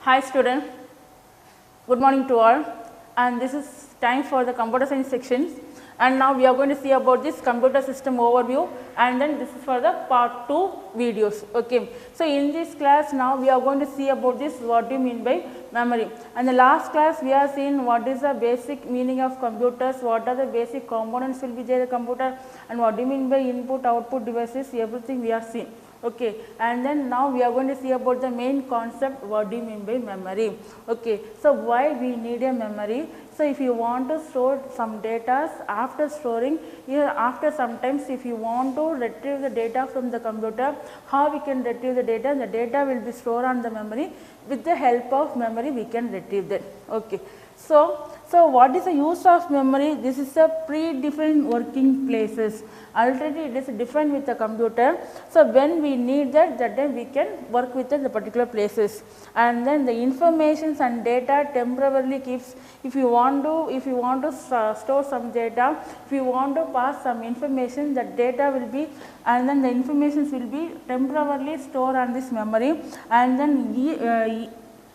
Hi student, good morning to all, and this is time for the computer science section, and now we are going to see about this computer system overview, and then this is for the part 2 videos. Okay. So, in this class now we are going to see about this what do you mean by memory, and the last class we have seen what is the basic meaning of computers, what are the basic components will be there in the computer, and what do you mean by input output devices, everything we have seen. Okay. And then now we are going to see about the main concept, what do you mean by memory. Okay. So, why we need a memory? So, if you want to store some data, after storing, after sometimes if you want to retrieve the data from the computer, how we can retrieve the data will be stored on the memory. With the help of memory we can retrieve that. Okay. So, what is the use of memory? This is a predefined working places. Already it is defined with the computer. So, when we need that time we can work with the particular places, and then the informations and data temporarily keeps. If you want to store some data, if you want to pass some information, that data will be, and then the informations will be temporarily stored on this memory, and then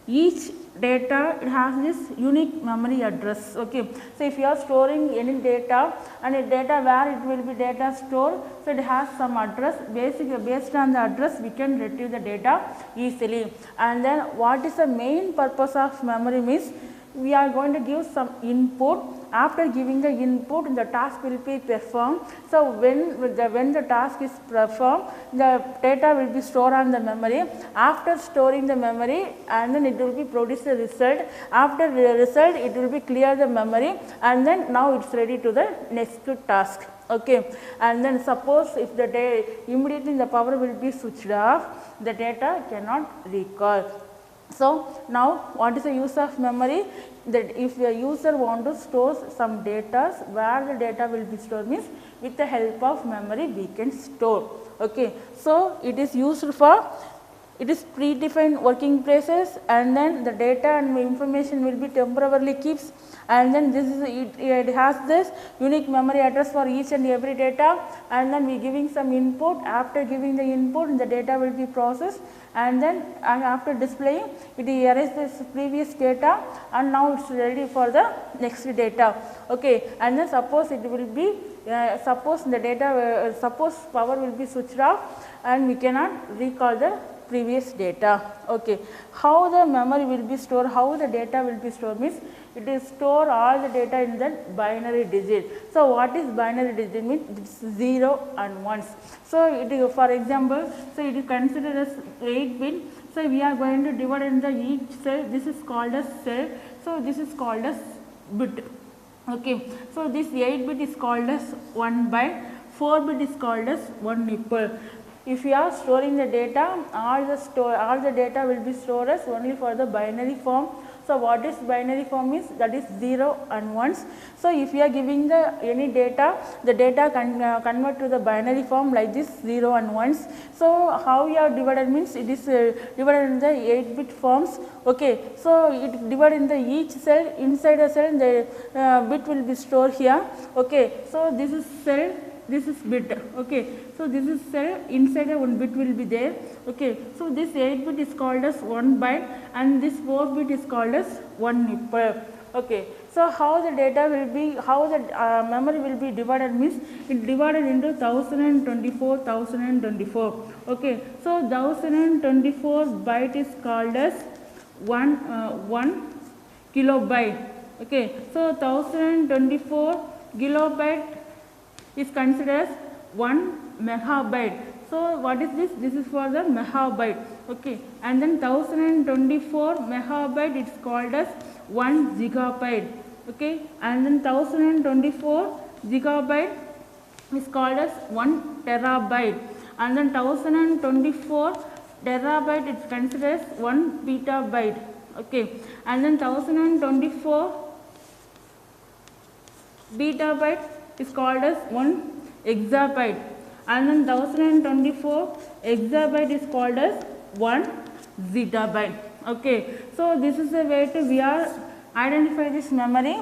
each data it has this unique memory address. Okay. So, if you are storing any data and a data where it will be data stored, so it has some address, basically based on the address we can retrieve the data easily. And then what is the main purpose of memory means, we are going to give some input. After giving the input, the task will be performed. So, when the task is performed, the data will be stored on the memory. After storing the memory, and then it will be produce the result. After the result, it will be clear the memory, and then now it is ready to the next task. Okay. And then suppose if the immediately the power will be switched off, the data cannot recall. So, now what is the use of memory? That if the user want to store some data, where the data will be stored means with the help of memory we can store. Okay. So, it is used for, it is predefined working places, and then the data and information will be temporarily keeps, and then this is it has this unique memory address for each and every data, and then we giving some input. After giving the input, the data will be processed, and then after displaying it erases this previous data, and now it is ready for the next data. Okay. And then suppose it will be suppose the data suppose power will be switched off and we cannot recall the previous data. Okay. How the memory will be stored, how the data will be stored means, it is store all the data in the binary digit. So, what is binary digit means? It is 0 and 1s. So, it is for example, so it is considered as 8 bit. So, we are going to divide into each cell, this is called as cell. So, this is called as bit. Okay. So, this 8 bit is called as 1 byte, 4 bit is called as 1 nipple. If you are storing the data, all the data will be stored as only for the binary form. So, what is binary form is, that is 0 and 1s. So, if you are giving the any data, the data can convert to the binary form like this 0 and 1s. So, how you are divided means, it is divided in the 8 bit forms. Okay. So, it divided in the each cell, inside a cell the bit will be stored here. Okay. So, this is cell, this is bit. Okay. So, this is cell, inside a 1 bit will be there. Okay. So, this 8 bit is called as 1 byte, and this 4 bit is called as 1 nipple. Okay. So, how the data will be, how the memory will be divided means, it divided into 1024. Okay. So, 1024 byte is called as 1 kilobyte. Okay. So, 1024 kilobyte is considered as 1 megabyte. So, what is this? This is for the megabyte. Okay. And then 1024 megabyte it is called as 1 gigabyte. Okay. And then 1024 gigabyte is called as 1 terabyte. And then 1024 terabyte it is considered as 1 petabyte. Okay. And then 1024 petabyte is called as 1 exabyte, and then 1024 exabyte is called as 1 zettabyte. Okay. So, this is a way to we are identify this memory.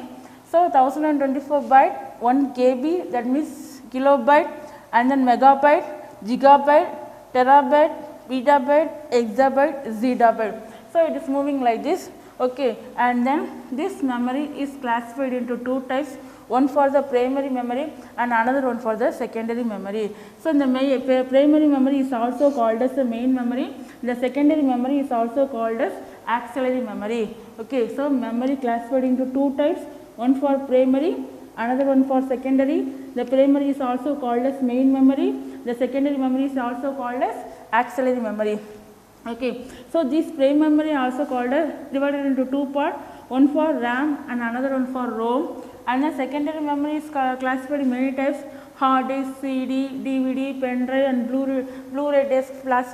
So, 1024 byte 1 KB, that means kilobyte, and then megabyte, gigabyte, terabyte, petabyte, exabyte, zettabyte. So, it is moving like this, okay. And then this memory is classified into two types, one for the primary memory and another one for the secondary memory. So, the primary memory is also called as the main memory, the secondary memory is also called as auxiliary memory, okay. So, memory classified into two types, one for primary, another one for secondary. The primary is also called as main memory, the secondary memory is also called as auxiliary memory, okay. So, this primary memory also called as divided into two parts, one for RAM and another one for ROM, and the secondary memory is classified in many types: hard disk, CD, DVD, pen drive and Blu-ray disc, flash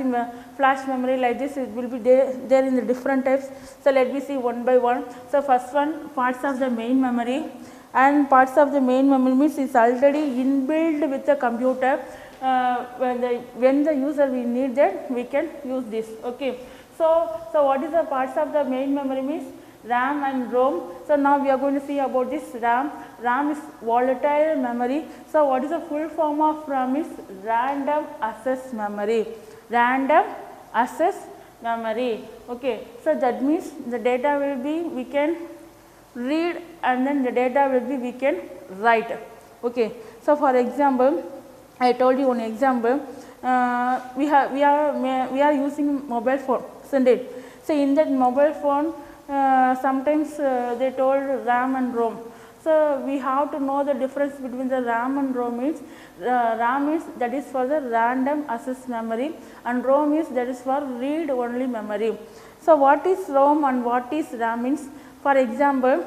memory. Like this it will be there in the different types. So, let me see one by one. So, first one, parts of the main memory, and parts of the main memory means is already inbuilt with the computer. When the user we need that, we can use this, okay. So, what is the parts of the main memory means? RAM and ROM. So, now we are going to see about this RAM. RAM is volatile memory. So, what is the full form of RAM is random access memory, random access memory, okay. So, that means the data will be we can read and then the data will be we can write, okay. So, for example, I told you one example, we are using mobile phone, isn't it? So, in that mobile phone sometimes they told RAM and ROM. So, we have to know the difference between the RAM and ROM is RAM is that is for the random access memory and ROM is that is for read only memory. So, what is ROM and what is RAM means? For example,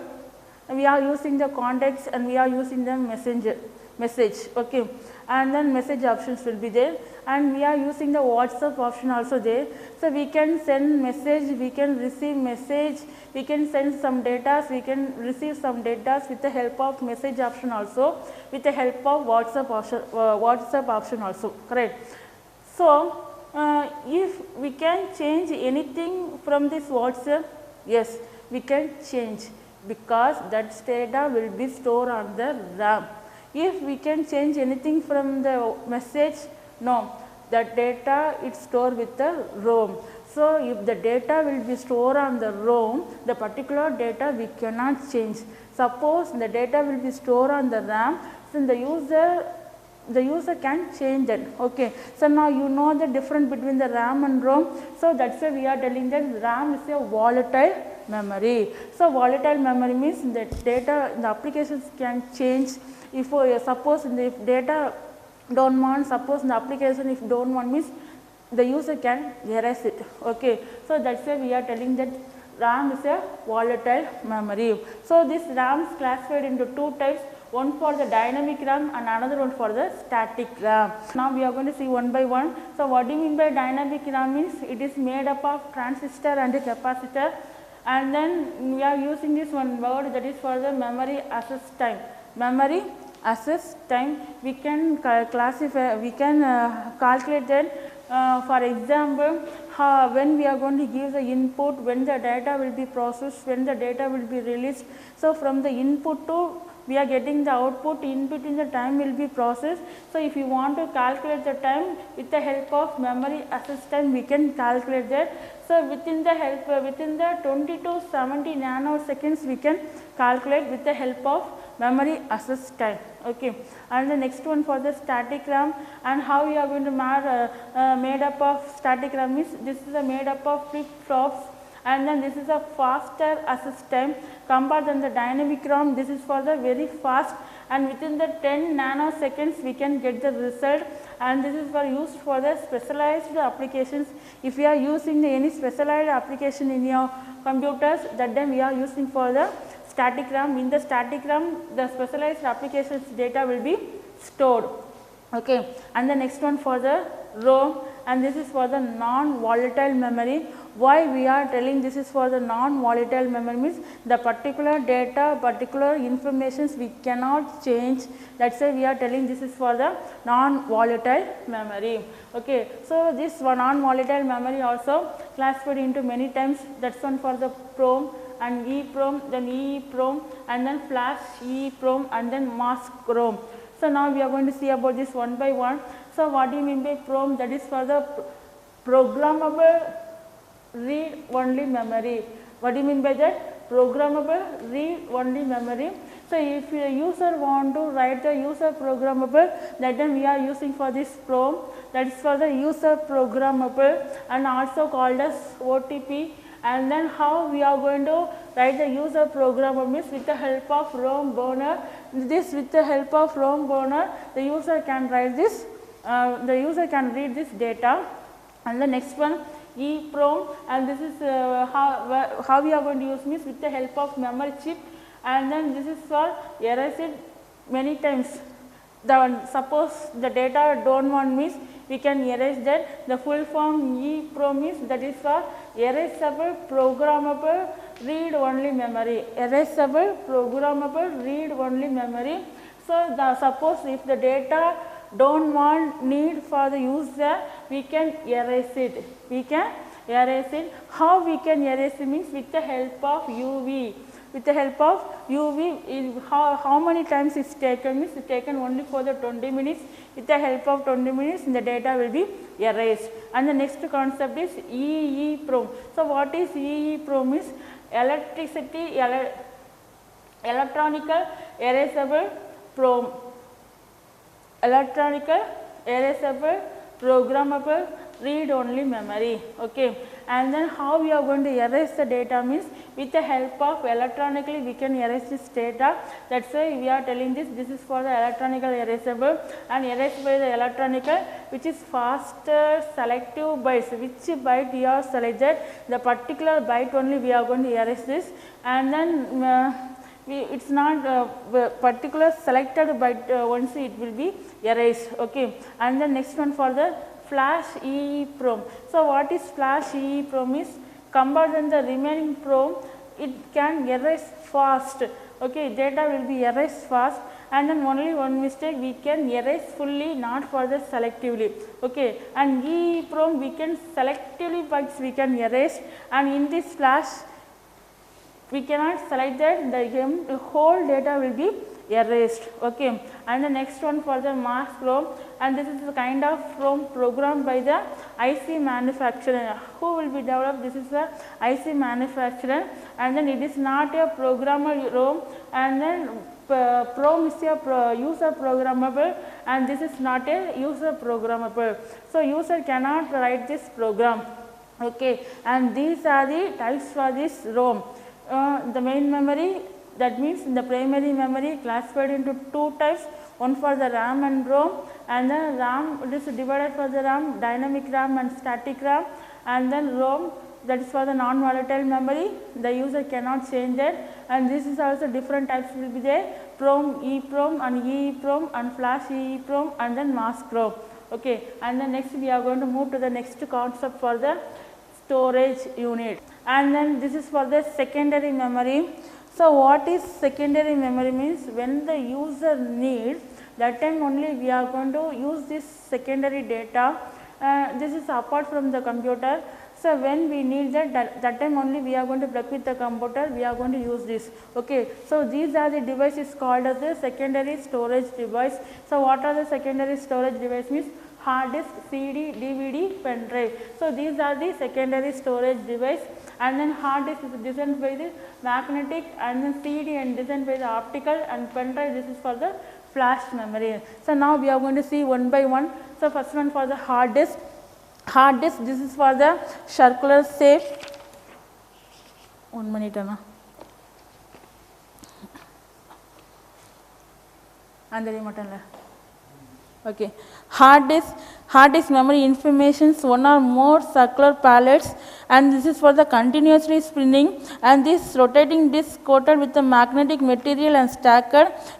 we are using the context and we are using the message, okay, and then message options will be there, and we are using the WhatsApp option also there. So, we can send message, we can receive message, we can send some data, we can receive some data with the help of message option also, with the help of WhatsApp option also, correct. So, if we can change anything from this WhatsApp, yes, we can change, because that data will be stored on the RAM. If we can change anything from the message, no, that data is stored with the ROM. So, if the data will be stored on the ROM, the particular data we cannot change. Suppose the data will be stored on the RAM, then the user can change that, okay. So, now you know the difference between the RAM and ROM. So, that is why we are telling that RAM is a volatile memory. So, volatile memory means that data, the applications can change. If suppose if data don't want, suppose the application if don't want means the user can erase it, okay. So, that is why we are telling that RAM is a volatile memory. So, this RAM is classified into two types, one for the dynamic RAM and another one for the static RAM. Now, we are going to see one by one. So, what do you mean by dynamic RAM means? It is made up of transistor and a capacitor, and then we are using this one word, that is for the memory access time. Memory access time, we can classify, we can calculate that. For example, when we are going to give the input, when the data will be processed, when the data will be released. So, from the input to we are getting the output, in between the time will be processed. So, if you want to calculate the time with the help of memory access time, we can calculate that. So, within the 20 to 70 nanoseconds we can calculate with the help of memory access time, okay. And the next one for the static RAM, and how we are going to made up of static RAM is, this is made up of flip-flops, and then this is a faster access time compared than the dynamic RAM. This is for the very fast, and within the 10 nanoseconds we can get the result, and this is for used for the specialized applications. If we are using any specialized application in your computers, that then we are using for the static RAM. In the static RAM, the specialized applications data will be stored, okay. And the next one for the ROM, and this is for the non-volatile memory. Why we are telling this is for the non-volatile memory means the particular data, particular informations we cannot change. That is why we are telling this is for the non-volatile memory, okay. So, this non-volatile memory also classified into many times. That is one for the PROM and EEPROM, then EEPROM, and then flash EEPROM, and then mask ROM. So, now we are going to see about this one by one. So, what do you mean by PROM? That is for the programmable read only memory. What do you mean by that? Programmable read only memory. So, if a user want to write the user programmable, that then we are using for this PROM, that is for the user programmable and also called as OTP. And then how we are going to write the user programmable means with the help of ROM burner. This with the help of ROM burner, the user can write this, the user can read this data. And the next one EEPROM, and this is how we are going to use means with the help of memory chip. And then this is for erase it many times. Suppose the data don't want means we can erase that. The full form EEPROM means that is for erasable programmable read only memory. Erasable programmable read only memory. So, suppose if the data don't want need for the user, we can erase it. We can erase it. How we can erase it means with the help of UV. With the help of UV, how many times it's taken means it's taken only for the 20 minutes. With the help of 20 minutes, the data will be erased. And the next concept is EEPROM. So, what is EEPROM is electronical erasable PROM. Electronical erasable programmable read only memory. Okay. And then how we are going to erase the data means with the help of electronically we can erase this data. That is why we are telling this is for the electronical erasable, and erased by the electronical which is faster selective bytes. Which byte we are selected, the particular byte only we are going to erase this. And then it is not particular selected byte, once it will be erased. Okay. And the next one for the flash EEPROM. So, what is flash EEPROM is compared than the remaining PROM, it can erase fast. Okay, data will be erased fast, and then only one mistake we can erase fully, not further selectively. Okay, and EEPROM we can selectively bytes we can erase, and in this flash we cannot select that, the whole data will be erased. Okay. And the next one for the mask ROM, and this is the kind of ROM programmed by the IC manufacturer. Who will be developed? This is the IC manufacturer, and then it is not a programmer ROM, and then PROM is a user programmable, and this is not a user programmable. So, user cannot write this program. Okay. And these are the types for this ROM. The main memory, that means the primary memory classified into two types, one for the RAM and ROM, and then RAM, it is divided for the RAM, dynamic RAM and static RAM, and then ROM, that is for the non-volatile memory, the user cannot change that, and this is also different types will be there, PROM, EEPROM and EEPROM and flash EEPROM and then mask ROM. Okay. And then next we are going to move to the next concept for the storage unit, and then this is for the secondary memory. So, what is secondary memory means when the user needs, that time only we are going to use this secondary data. This is apart from the computer. So, when we need that time only we are going to plug with the computer, we are going to use this. Okay. So, these are the devices called as the secondary storage device. So, what are the secondary storage device means? Hard disk, CD, DVD, pen drive. So, these are the secondary storage device, and then hard disk is designed by the magnetic, and then CD and designed by the optical, and pen drive this is for the flash memory. So, now we are going to see one by one. So, first one for the hard disk. Hard disk, this is for the circular shape. 1 minute Anna. Okay. Hard disk memory informations, one or more circular pallets, and this is for the continuously spinning, and this rotating disk coated with the magnetic material and stacked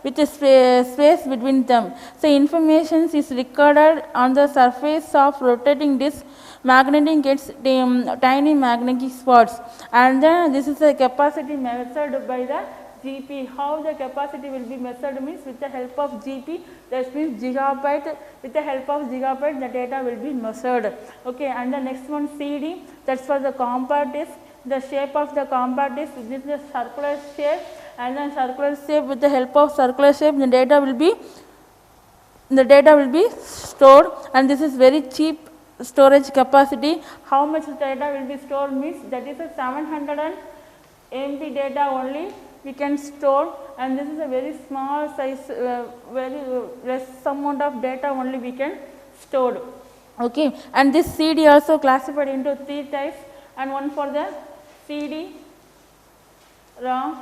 with a space between them. So, information is recorded on the surface of rotating disk. Magnetic gets tiny magnetic spots, and then this is the capacity measured by the GP. How the capacity will be measured means with the help of GP, that means gigabyte. With the help of gigabyte the data will be measured. Okay. And the next one CD, that is for the compact disk. The shape of the compact disk, this is the circular shape, and then circular shape, with the help of circular shape the data will be stored, and this is very cheap storage capacity, how much data will be stored means that is a 700 MB data only we can store, and this is a very small size, very less amount of data only we can store. Okay. And this CD also classified into 3 types, and one for the CD ROM,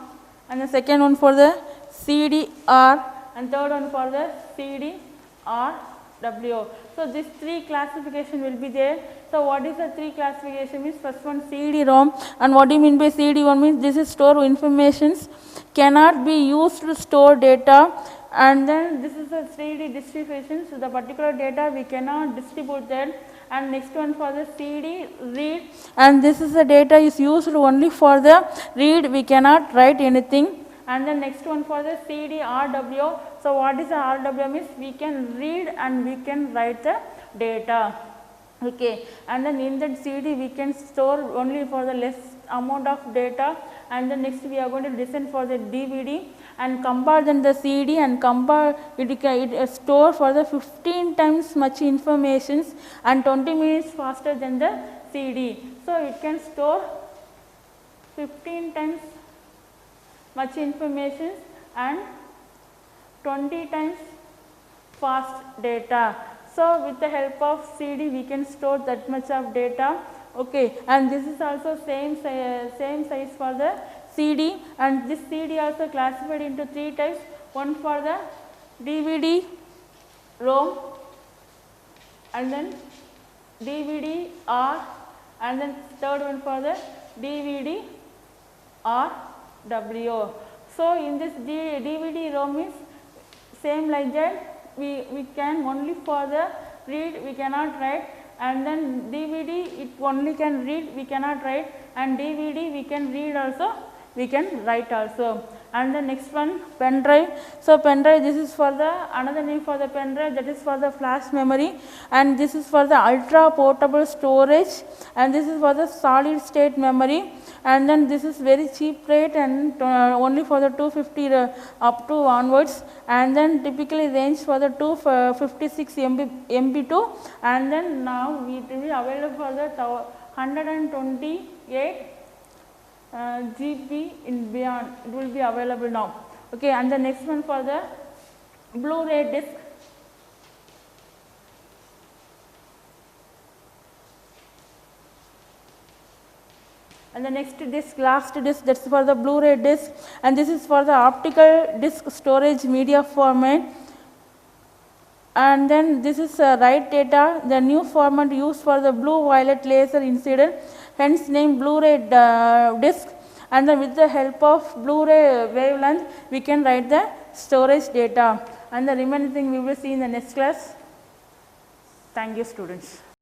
and the second one for the CD-R, and third one for the CD-RW. So, these 3 classification will be there. So, what is the 3 classification means, first one CD-ROM, and what do you mean by CD-ROM means this is store informations cannot be used to store data, and then this is a 3D distribution. So, the particular data we cannot distribute that, and next one for the CD read, and this is the data is used only for the read, we cannot write anything. And the next one for the CD RW. So, what is the RW means we can read and we can write the data. Okay. And then in that CD we can store only for the less amount of data, and then next we are going to listen for the DVD and compare then the CD and compare it store for the 15 times much informations and 20 minutes faster than the CD. So, it can store 15 times much information and 20 times fast data. So, with the help of CD we can store that much of data. Okay. And this is also same size for the CD, and this CD also classified into 3 types, one for the DVD ROM, and then DVD R, and then third one for the DVD RW. So, in this DVD ROM is same like that, we can only for the read, we cannot write, and then DVD it only can read, we cannot write, and DVD we can read also, we can write also. And the next one pen drive. So, pen drive, this is for the another name for the pen drive, that is for the flash memory, and this is for the ultra portable storage, and this is for the solid state memory, and then this is very cheap rate and only for the 250 up to onwards, and then typically range for the 256 MB2, and then now it will be available for the 128 GB in beyond, it will be available now. Okay. And the next one for the Blu-ray disc. And the next disc, last disc, that is for the Blu-ray disc, and this is for the optical disc storage media format. And then this is write data, the new format used for the blue violet laser incident, hence name Blu-ray disc, and then with the help of Blu-ray wavelength we can write the storage data, and the remaining thing we will see in the next class. Thank you, students.